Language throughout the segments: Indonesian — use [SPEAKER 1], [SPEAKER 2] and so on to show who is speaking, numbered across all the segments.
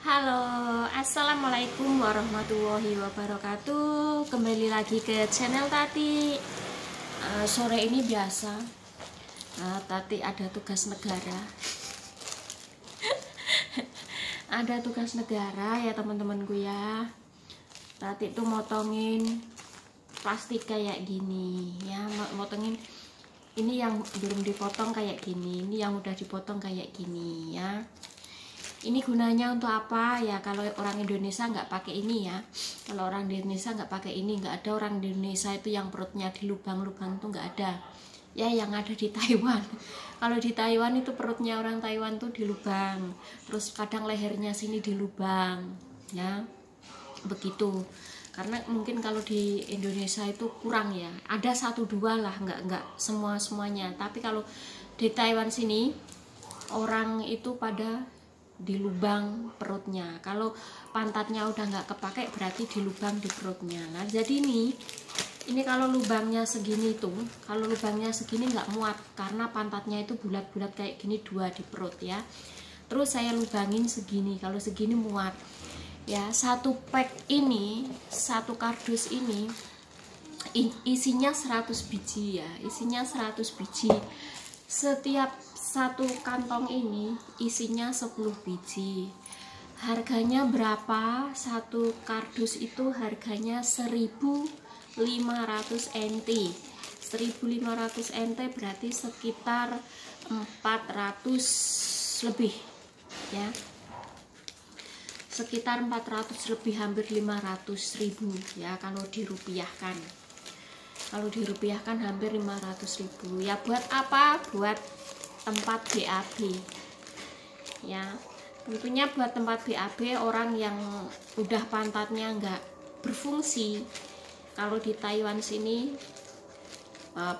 [SPEAKER 1] Halo, assalamualaikum warahmatullahi wabarakatuh. Kembali lagi ke channel Tati. Sore ini biasa, Tati ada tugas negara. Ada tugas negara ya teman-temanku ya. Tati tuh motongin plastik kayak gini ya, motongin ini yang belum dipotong kayak gini, ini yang udah dipotong kayak gini ya. Ini gunanya untuk apa ya? Kalau orang Indonesia nggak pakai ini ya. Kalau orang Indonesia nggak pakai ini, nggak ada orang di Indonesia itu yang perutnya di lubang-lubang tuh nggak ada. Ya yang ada di Taiwan. Kalau di Taiwan itu perutnya orang Taiwan tuh di lubang. Terus kadang lehernya sini di lubang. Ya begitu. Karena mungkin kalau di Indonesia itu kurang ya. Ada 1-2 lah, nggak semuanya. Tapi kalau di Taiwan sini orang itu pada di lubang perutnya. Kalau pantatnya udah nggak kepakai berarti di lubang di perutnya. Nah jadi ini kalau lubangnya segini tuh, kalau lubangnya segini nggak muat karena pantatnya itu bulat-bulat kayak gini 2 di perut ya. Terus saya lubangin segini, kalau segini muat ya. Satu pack ini, satu kardus ini isinya 100 biji ya, isinya 100 biji. Setiap satu kantong ini isinya 10 biji. Harganya berapa? Satu kardus itu harganya 1.500 NT. 1.500 NT berarti sekitar 400 lebih ya. Sekitar 400 lebih, hampir 500.000 ya kalau dirupiahkan. Kalau dirupiahkan hampir 500.000 ya. Buat apa? Buat tempat BAB ya, tentunya buat tempat BAB orang yang udah pantatnya nggak berfungsi. Kalau di Taiwan sini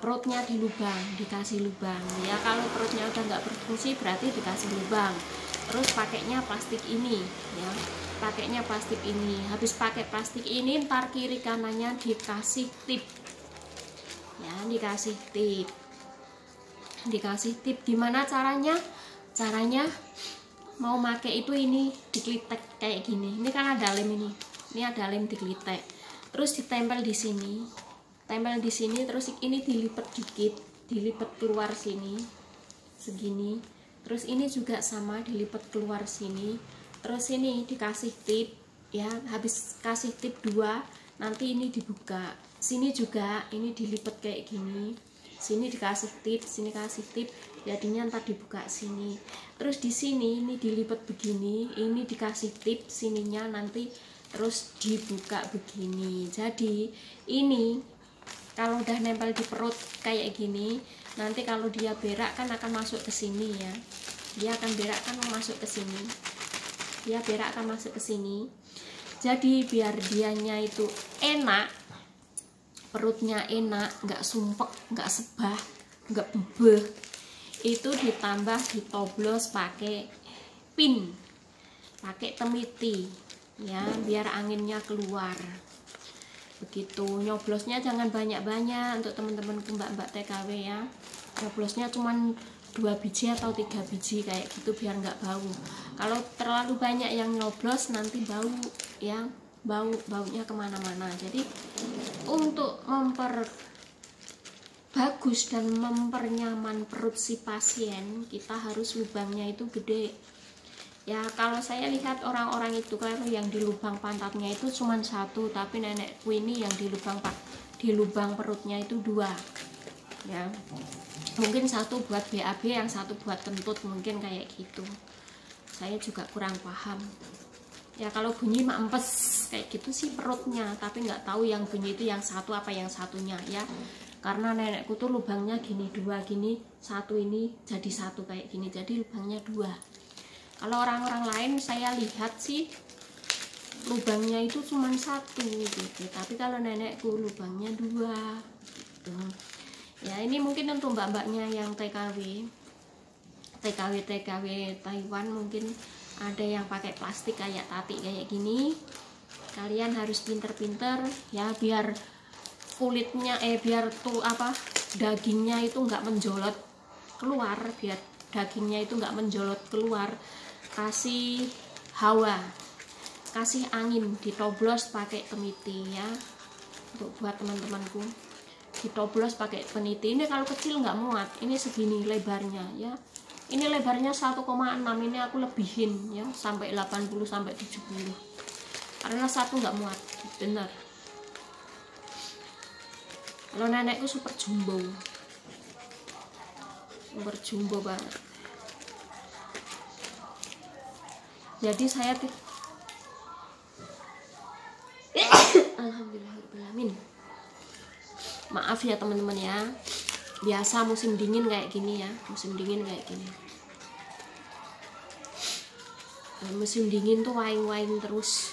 [SPEAKER 1] perutnya di lubang, dikasih lubang ya. Kalau perutnya udah nggak berfungsi berarti dikasih lubang. Terus pakainya plastik ini ya, pakainya plastik ini. Habis pakai plastik ini ntar kiri kanannya dikasih tip ya, dikasih tip. Gimana caranya? Mau pakai itu ini diklitek kayak gini. Ini kan ada lem ini ada lem diklitek. Terus ditempel di sini, terus ini dilipat dikit, dilipat keluar sini segini. Terus ini juga sama dilipat keluar sini. Terus ini dikasih tip ya. Habis kasih tip 2 nanti ini dibuka. Sini juga ini dilipat kayak gini. Sini dikasih tip, sini kasih tip, jadinya ntar dibuka sini. Terus di sini ini dilipat begini, ini dikasih tip sininya nanti terus dibuka begini. Jadi ini kalau udah nempel di perut kayak gini, nanti kalau dia berak kan akan masuk ke sini ya. Dia akan berak kan masuk ke sini. Dia berak akan masuk ke sini. Jadi biar dianya itu enak, perutnya enak, nggak sumpek, nggak sebah, nggak bebeh, itu ditambah ditoblos pakai pin, pakai temiti ya, biar anginnya keluar. Begitu. Nyoblosnya jangan banyak-banyak untuk teman-temanku mbak-mbak TKW ya. Nyoblosnya cuman 2 biji atau 3 biji kayak gitu biar nggak bau. Kalau terlalu banyak yang nyoblos nanti bau ya, baunya kemana-mana. Jadi untuk memperbagus dan mempernyaman perut si pasien, kita harus lubangnya itu gede ya. Kalau saya lihat orang-orang itu kalau yang di lubang pantatnya itu cuma 1, tapi nenekku ini yang di lubang perutnya itu 2 ya. Mungkin 1 buat BAB, yang 1 buat kentut, mungkin kayak gitu. Saya juga kurang paham ya. Kalau bunyi mah empes kayak gitu sih perutnya, tapi nggak tahu yang bunyi itu yang 1 apa yang satunya ya. Karena nenekku tuh lubangnya gini 2 gini, 1 ini jadi 1 kayak gini, jadi lubangnya 2. Kalau orang-orang lain saya lihat sih lubangnya itu cuma 1 gitu, tapi kalau nenekku lubangnya 2 gitu. Ya ini mungkin untuk mbak-mbaknya yang TKW Taiwan, mungkin ada yang pakai plastik kayak Tati kayak gini. Kalian harus pinter-pinter ya, biar kulitnya biar tuh dagingnya itu nggak menjolot keluar, biar dagingnya itu nggak menjolot keluar. Kasih hawa, kasih angin, ditoblos pakai peniti ya. Untuk buat teman-temanku, ditoblos pakai peniti. Ini kalau kecil nggak muat, ini segini lebarnya ya. Ini lebarnya 1,6, ini aku lebihin ya sampai 80 sampai 70. Karena satu nggak muat, bener. Kalau nenekku super jumbo banget. Jadi saya alhamdulillahirobbilalamin. Maaf ya teman-teman ya. Biasa musim dingin kayak gini ya, musim dingin kayak gini. Musim dingin tuh waing-waing terus.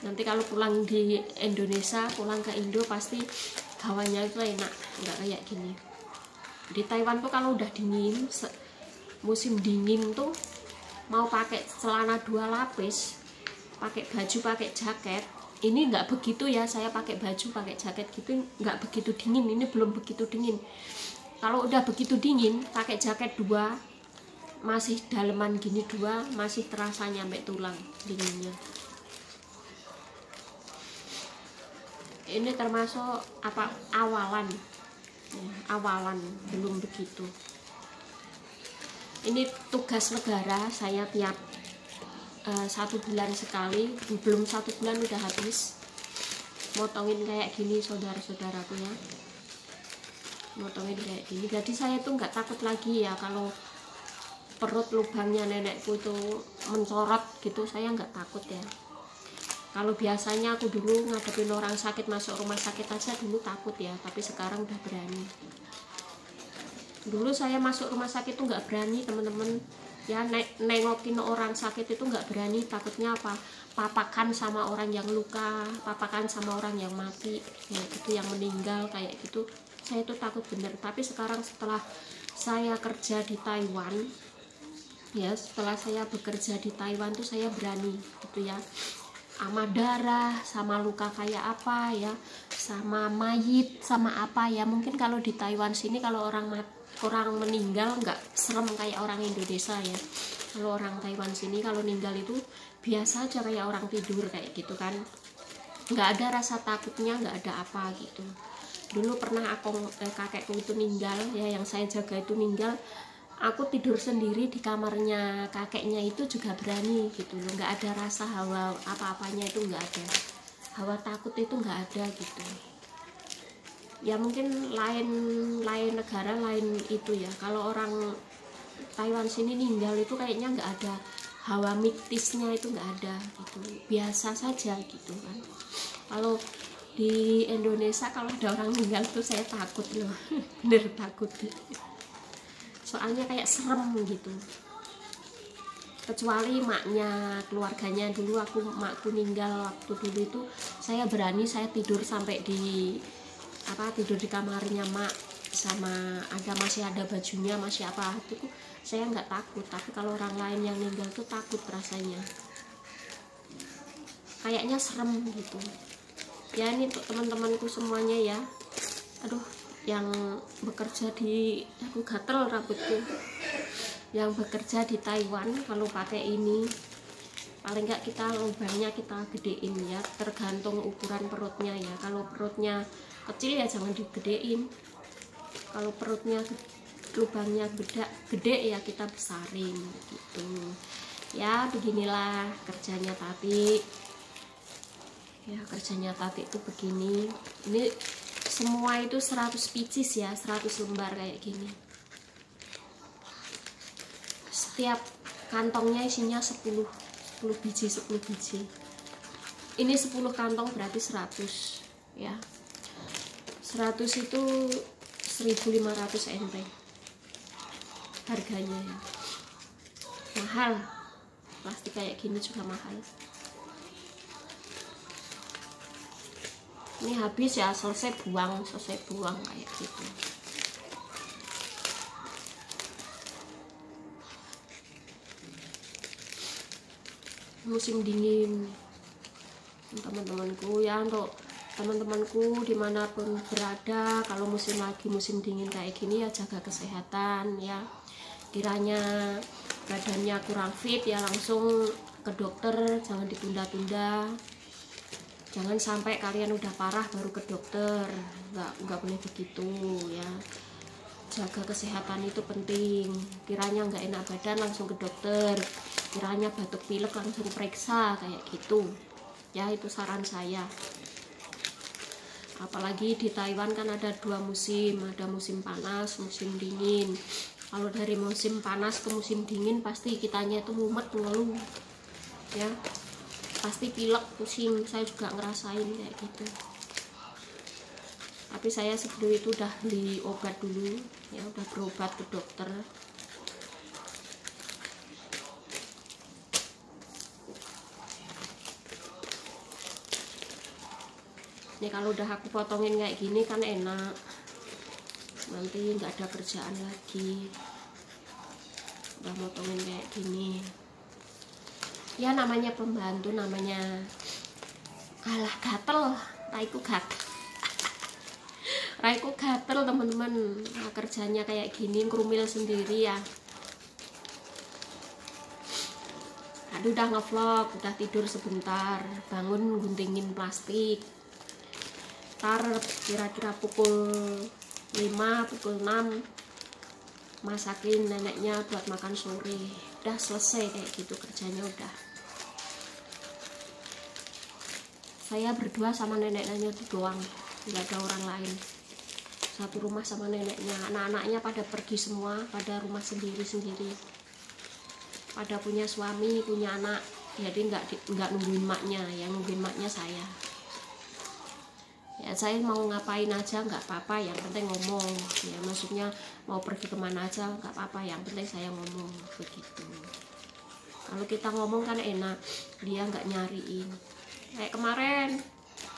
[SPEAKER 1] Nanti kalau pulang di Indonesia, pulang ke Indo pasti gawanya itu enak, nggak kayak gini. Di Taiwan tuh kalau udah dingin, musim dingin tuh mau pakai celana 2 lapis, pakai baju, pakai jaket. Ini nggak begitu ya, saya pakai baju, pakai jaket gitu nggak begitu dingin. Ini belum begitu dingin. Kalau udah begitu dingin, pakai jaket 2, masih daleman gini 2, masih terasa nyampe tulang dinginnya. Ini termasuk apa, awalan, belum begitu. Ini tugas negara, saya tiap 1 bulan sekali, belum 1 bulan udah habis motongin kayak gini saudara-saudaraku ya, motongin kayak gini. Jadi saya tuh nggak takut lagi ya kalau perut lubangnya nenekku tuh mencorot gitu, saya nggak takut ya. Kalau biasanya aku dulu ngadepin orang sakit masuk rumah sakit aja dulu takut ya, tapi sekarang udah berani. Dulu saya masuk rumah sakit tuh nggak berani teman-teman ya, nengokin orang sakit itu nggak berani. Takutnya apa, papakan sama orang yang luka, papakan sama orang yang mati ya, itu yang meninggal kayak gitu. Saya tuh takut bener. Tapi sekarang setelah saya kerja di Taiwan ya, setelah saya bekerja di Taiwan tuh saya berani gitu ya, sama darah, sama luka kayak apa ya, sama mayit, sama apa ya. Mungkin kalau di Taiwan sini kalau orang meninggal nggak serem kayak orang Indonesia ya. Kalau orang Taiwan sini kalau meninggal itu biasa aja kayak orang tidur kayak gitu kan, nggak ada rasa takutnya, nggak ada apa gitu. Dulu pernah kakekku itu meninggal ya, yang saya jaga itu meninggal, aku tidur sendiri di kamarnya kakeknya itu juga berani gitu loh, nggak ada rasa hawa apa-apanya, itu nggak ada hawa takut, itu nggak ada gitu ya. Mungkin lain negara lain itu ya. Kalau orang Taiwan sini ninggal itu kayaknya nggak ada hawa mistisnya, itu nggak ada gitu, biasa saja gitu kan. Kalau di Indonesia kalau ada orang meninggal tuh saya takut loh. Bener takut, soalnya kayak serem gitu. Kecuali maknya, keluarganya. Dulu makku meninggal waktu dulu itu saya berani, saya tidur sampai tidur di kamarnya mak, sama masih ada bajunya, masih apa itu saya nggak takut. Tapi kalau orang lain yang meninggal tuh takut rasanya, kayaknya serem gitu ya. Ini untuk teman-temanku semuanya ya, aduh, yang bekerja di, aku gatel rambutku, yang bekerja di Taiwan, kalau pakai ini paling nggak kita lubangnya kita gedein ya, tergantung ukuran perutnya ya. Kalau perutnya kecil ya jangan digedein, kalau perutnya lubangnya gede ya kita besarin gitu ya. Beginilah kerjanya Tati ya, kerjanya Tati itu begini. Ini semua itu 100 pieces ya, 100 lembar kayak gini. Setiap kantongnya isinya 10 biji. Ini 10 kantong berarti 100 ya. 100 itu 1.500 NT harganya ya. Mahal, plastik kayak gini juga mahal. Ini habis ya, selesai buang kayak gitu. Musim dingin teman-temanku ya, untuk teman-temanku dimanapun berada, kalau musim dingin kayak gini ya jaga kesehatan ya. Kiranya badannya kurang fit ya langsung ke dokter, jangan ditunda-tunda. Jangan sampai kalian udah parah baru ke dokter, nggak boleh begitu ya. Jaga kesehatan itu penting. Kiranya nggak enak badan langsung ke dokter, kiranya batuk pilek langsung periksa kayak gitu ya, itu saran saya. Apalagi di Taiwan kan ada 2 musim, ada musim panas, musim dingin. Kalau dari musim panas ke musim dingin pasti kitanya itu mumet, ngeluh ya, pasti pilek, pusing. Saya juga ngerasain kayak gitu, tapi saya sebelum itu udah beli obat dulu ya, udah berobat ke dokter. Ini kalau udah aku potongin kayak gini kan enak, nanti nggak ada kerjaan lagi. Udah potongin kayak gini ya, namanya pembantu, namanya alah gatel, raiku gatel. Raiku gatel teman-teman, nah, kerjanya kayak gini ngerumil sendiri ya. Aduh, udah ngevlog, udah tidur sebentar, bangun guntingin plastik. Ntar kira-kira pukul 5, pukul 6 masakin neneknya buat makan sore. Udah selesai kayak gitu kerjanya udah. Saya berdua sama neneknya itu doang, nggak ada orang lain. Satu rumah sama neneknya, anak-anaknya pada pergi semua, pada rumah sendiri-sendiri, pada punya suami, punya anak, jadi nggak nungguin maknya, yang nungguin maknya saya. Ya saya mau ngapain aja nggak apa-apa, yang penting ngomong ya, maksudnya mau pergi kemana aja nggak apa-apa, yang penting saya ngomong begitu. Kalau kita ngomong kan enak, dia nggak nyariin. Kayak kemarin,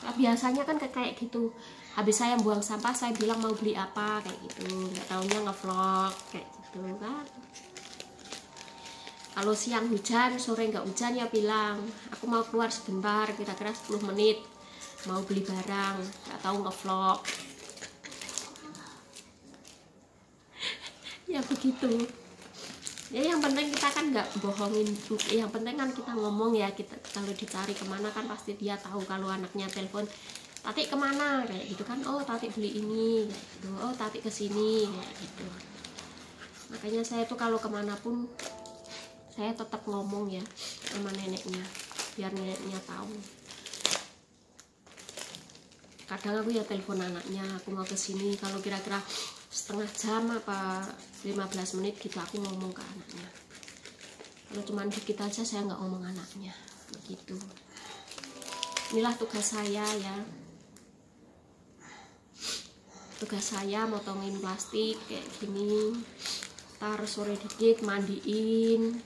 [SPEAKER 1] nah, biasanya kan kayak gitu. Habis saya buang sampah, saya bilang mau beli apa kayak gitu, nggak taunya ngevlog kayak gitu kan. Kalau siang hujan, sore nggak hujan ya bilang aku mau keluar sebentar, kira-kira 10 menit, mau beli barang, nggak tahu ngevlog. Ya begitu. Ya yang penting kita kan nggak bohongin, yang penting kan kita ngomong ya. Kita kalau dicari kemana kan pasti dia tahu. Kalau anaknya telepon, Tati kemana kayak gitu kan, oh Tati beli ini kayak gitu, oh Tati kesini kayak gitu. Makanya saya tuh kalau kemanapun saya tetap ngomong ya sama neneknya, biar neneknya tahu. Kadang aku ya telepon anaknya, aku mau kesini, kalau kira-kira setengah jam apa 15 menit gitu aku ngomong ke anaknya. Kalau cuman dikit aja saya nggak ngomong anaknya begitu. Inilah tugas saya ya, tugas saya motongin plastik kayak gini. Ntar sore dikit mandiin,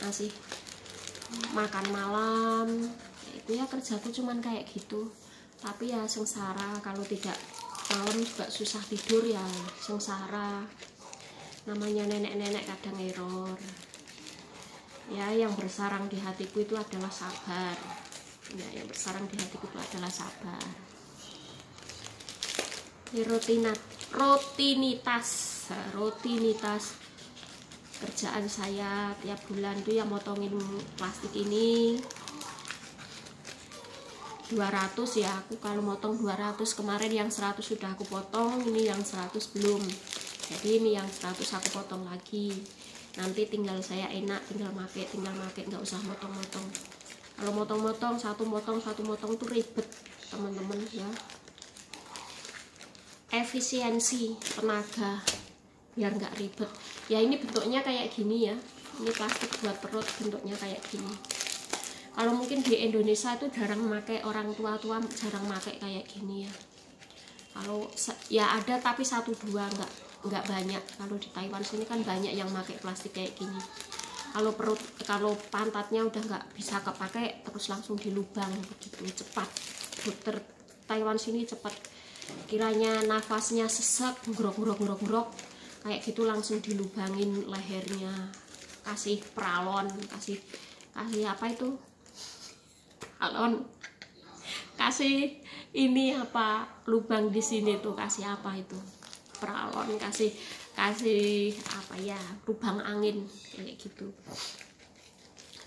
[SPEAKER 1] ngasih makan malam itu ya, kerjaku cuman kayak gitu. Tapi ya sengsara, kalau tidak malam juga susah tidur ya, sengsara. Namanya nenek-nenek kadang error ya. Yang bersarang di hatiku itu adalah sabar ya, yang bersarang di hatiku itu adalah sabar. Ini rutinitas kerjaan saya tiap bulan itu ya, motongin plastik ini 200 ya. Aku kalau motong 200, kemarin yang 100 sudah aku potong, ini yang 100 belum. Jadi ini yang 100 aku potong lagi. Nanti tinggal saya enak, tinggal make, nggak usah motong-motong. Kalau motong-motong, satu motong tuh ribet teman-teman ya. Efisiensi tenaga biar nggak ribet ya. Ini bentuknya kayak gini ya, ini plastik buat perut, bentuknya kayak gini. Kalau mungkin di Indonesia itu jarang pakai, orang tua-tua jarang pakai kayak gini ya. Kalau ya ada tapi 1-2, nggak banyak. Kalau di Taiwan sini kan banyak yang pakai plastik kayak gini. Kalau perut, kalau pantatnya udah nggak bisa kepakai, terus langsung dilubang begitu, cepat. Dokter Taiwan sini cepat, kiranya nafasnya sesek, grok kayak gitu langsung dilubangin lehernya, kasih peralon, kasih apa itu, alon, kasih ini apa, lubang di sini tuh kasih apa itu, peralon, kasih kasih apa ya, lubang angin kayak gitu,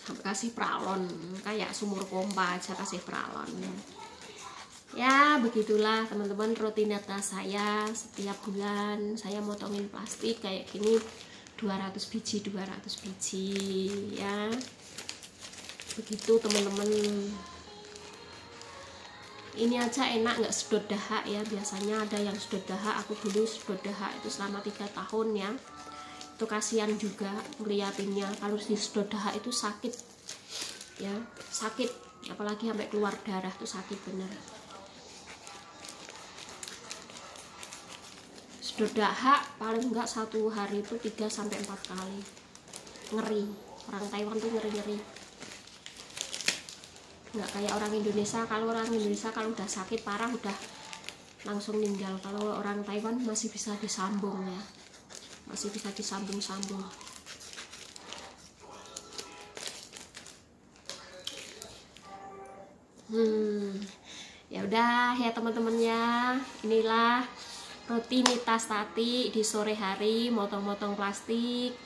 [SPEAKER 1] sampai kasih pralon kayak sumur pompa aja kasih pralon. Ya begitulah teman-teman rutinitas saya setiap bulan. Saya motongin plastik kayak gini 200 biji ya, begitu teman-teman. Ini aja enak, nggak sedot dahak ya. Biasanya ada yang sedot dahak, aku dulu sedot dahak itu selama 3 tahun ya. Itu kasihan juga ngeliatinnya, kalau disedot dahak itu sakit ya, sakit, apalagi sampai keluar darah tuh sakit bener. Sedot dahak paling enggak 1 hari itu 3-4 kali, ngeri. Orang Taiwan tuh ngeri-ngeri, nggak kayak orang Indonesia. Kalau orang Indonesia kalau udah sakit parah udah langsung meninggal. Kalau orang Taiwan masih bisa disambung ya, masih bisa disambung-sambung. Ya udah ya teman-teman ya, inilah rutinitas Tati di sore hari motong-motong plastik.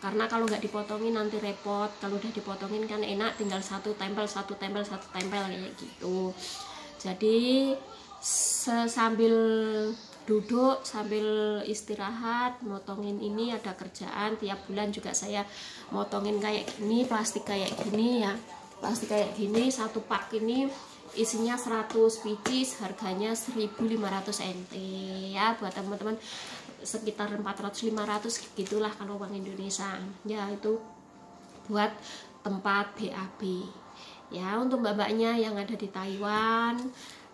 [SPEAKER 1] Karena kalau nggak dipotongin nanti repot. Kalau udah dipotongin kan enak, tinggal satu tempel kayak gitu. Jadi sambil duduk sambil istirahat motongin ini, ada kerjaan. Tiap bulan juga saya motongin kayak gini, plastik kayak gini ya, plastik kayak gini. Satu pak ini isinya 100 biji, harganya 1.500 NT ya, buat teman-teman sekitar 400-500 gitulah kalau uang Indonesia ya. Itu buat tempat BAB ya. Untuk mbak-mbaknya yang ada di Taiwan,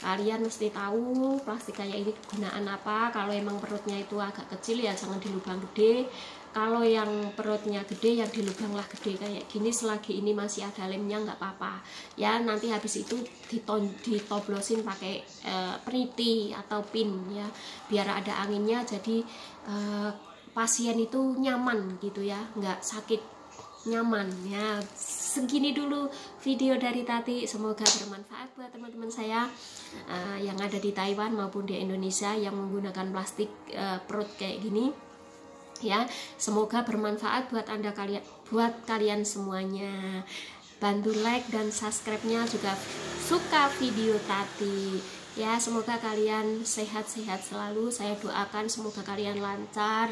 [SPEAKER 1] kalian mesti tahu plastik kayak ini kegunaan apa. Kalau emang perutnya itu agak kecil ya jangan di lubang gede. Kalau yang perutnya gede yang di lubang lah gede kayak gini. Selagi ini masih ada lemnya nggak apa-apa ya. Nanti habis itu ditoblosin pakai peniti atau pin ya, biar ada anginnya, jadi pasien itu nyaman gitu ya, nggak sakit, nyaman ya. Segini dulu video dari Tati, semoga bermanfaat buat teman-teman saya yang ada di Taiwan maupun di Indonesia yang menggunakan plastik perut kayak gini ya. Semoga bermanfaat buat kalian semuanya. Bantu like dan subscribe-nya juga suka video Tati ya. Semoga kalian sehat-sehat selalu. Saya doakan semoga kalian lancar,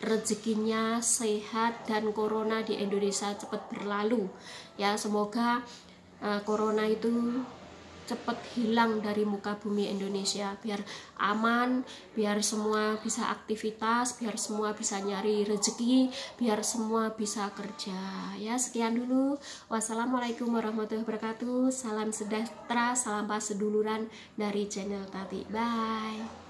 [SPEAKER 1] rezekinya sehat, dan corona di Indonesia cepat berlalu ya. Semoga corona itu cepat hilang dari muka bumi Indonesia, biar aman, biar semua bisa aktivitas, biar semua bisa nyari rezeki, biar semua bisa kerja ya. Sekian dulu, wassalamualaikum warahmatullahi wabarakatuh. Salam sejahtera, salam pas seduluran dari channel Tati. Bye.